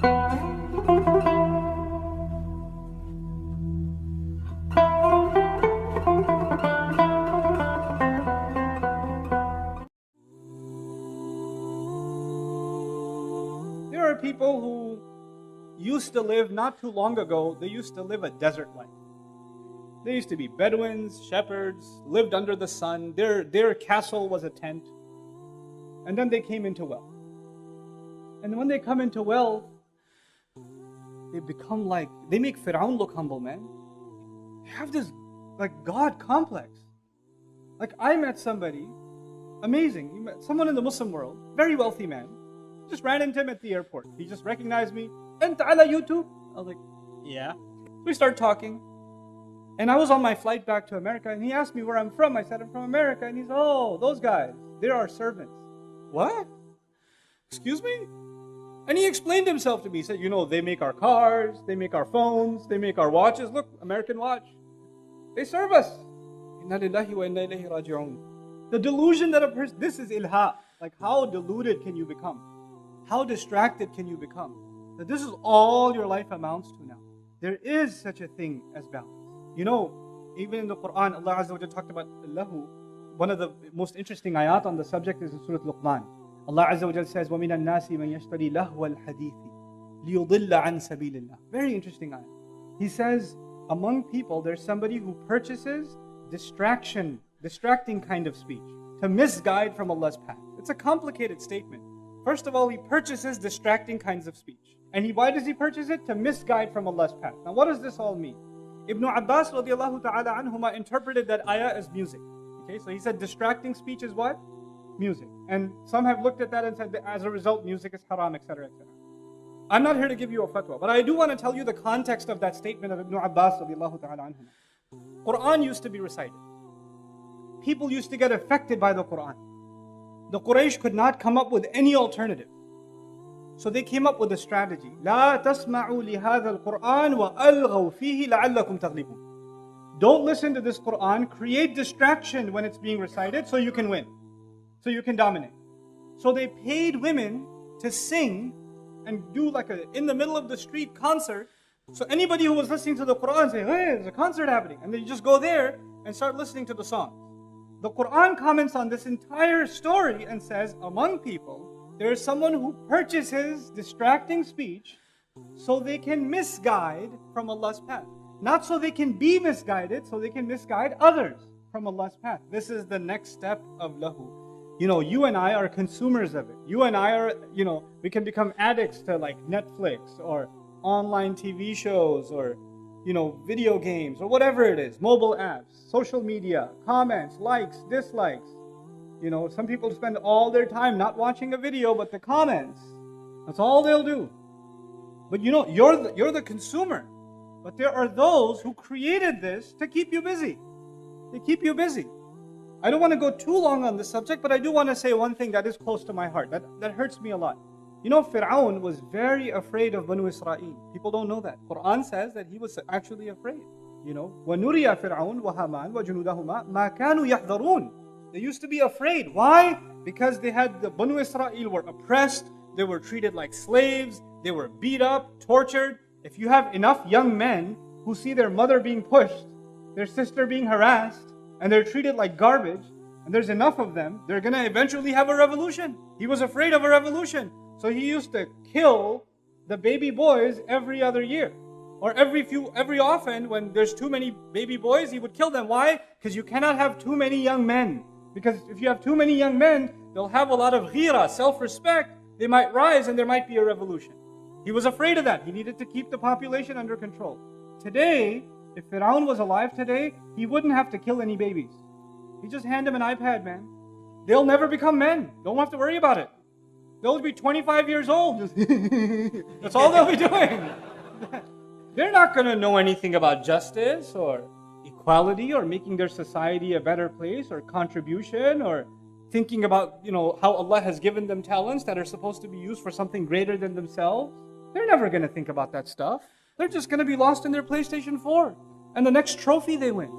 There are people who used to live not too long ago, they used to live a desert life. They used to be Bedouins, shepherds, lived under the sun. Their castle was a tent. And then they came into wealth. And when they come into wealth, they become like, they make Fir'aun look humble, man. They have this like God complex. Like I met somebody, amazing. You met someone in the Muslim world, very wealthy man. Just ran into him at the airport. He just recognized me. Anta ala YouTube? I was like, yeah. We start talking. And I was on my flight back to America, and he asked me where I'm from. I said, I'm from America. And he's, oh, those guys, they're our servants. What? Excuse me? And he explained himself to me. He said, you know, they make our cars, they make our phones, they make our watches. Look, American watch. They serve us. Inna lillahi wa inna ilayhi raji'un. The delusion that a person, this is ilha. Like how deluded can you become? How distracted can you become? That this is all your life amounts to now. There is such a thing as balance. You know, even in the Qur'an, Allah Azza wa Jalla talked about lahu. One of the most interesting ayat on the subject is in Surah Luqman. Allah Azza wa Jalla says, وَمِنَ النَّاسِ مَنْ يَشْتَرِي لَهْوَ الْحَدِيثِ لِيُضِلَّ عَنْ سَبِيلِ اللَّهِ. Very interesting ayat. He says, among people, there's somebody who purchases distracting kind of speech to misguide from Allah's path. It's a complicated statement. First of all, he purchases distracting kinds of speech. And why does he purchase it? To misguide from Allah's path. Now what does this all mean? Ibn Abbas radiallahu ta'ala anhuma interpreted that ayah as music. Okay, so he said distracting speech is what? Music. And some have looked at that and said that as a result music is haram, etc., etc. I'm not here to give you a fatwa, but I do want to tell you the context of that statement of Ibn Abbas radiallahu ta'ala anhuma. Qur'an used to be recited. People used to get affected by the Qur'an. The Quraysh could not come up with any alternative. So they came up with a strategy. لا تسمعوا لهذا القرآن وألغوا فيه لعلكم تغلبون. Don't listen to this Qur'an. Create distraction when it's being recited so you can win. So you can dominate. So they paid women to sing and do like a in the middle of the street concert. So anybody who was listening to the Qur'an say, hey, there's a concert happening. And then you just go there and start listening to the song. The Qur'an comments on this entire story and says, among people, there is someone who purchases distracting speech so they can misguide from Allah's path. Not so they can be misguided, so they can misguide others from Allah's path. This is the next step of lahu. You know, you and I are consumers of it. You and I are, you know, we can become addicts to like Netflix or online TV shows or, you know, video games or whatever it is, mobile apps, social media, comments, likes, dislikes. You know, some people spend all their time not watching a video, but the comments. That's all they'll do. But you know, you're the consumer. But there are those who created this to keep you busy. They keep you busy. I don't want to go too long on this subject, but I do want to say one thing that is close to my heart. That hurts me a lot. You know, Fir'aun was very afraid of Banu Israel. People don't know that. Quran says that he was actually afraid. You know, وَنُرِيَ فِرْعَوْنَ وَهَامَانَ وَجُنُودَهُمَا مَا كَانُوا يَحْذَرُونَ. They used to be afraid. Why? Because they had the Banu Israel were oppressed. They were treated like slaves. They were beat up, tortured. If you have enough young men who see their mother being pushed, their sister being harassed, and they're treated like garbage, and there's enough of them, they're going to eventually have a revolution. He was afraid of a revolution. So he used to kill the baby boys every other year. Or every often when there's too many baby boys, he would kill them. Why? Because you cannot have too many young men. Because if you have too many young men, they'll have a lot of ghira, self-respect. They might rise and there might be a revolution. He was afraid of that. He needed to keep the population under control. Today, if Fir'aun was alive today, he wouldn't have to kill any babies. He just hand them an iPad, man. They'll never become men. Don't have to worry about it. They'll be 25 years old. That's all they'll be doing. They're not going to know anything about justice or equality or making their society a better place or contribution or thinking about, you know, how Allah has given them talents that are supposed to be used for something greater than themselves. They're never going to think about that stuff. They're just going to be lost in their PlayStation 4 and the next trophy they win.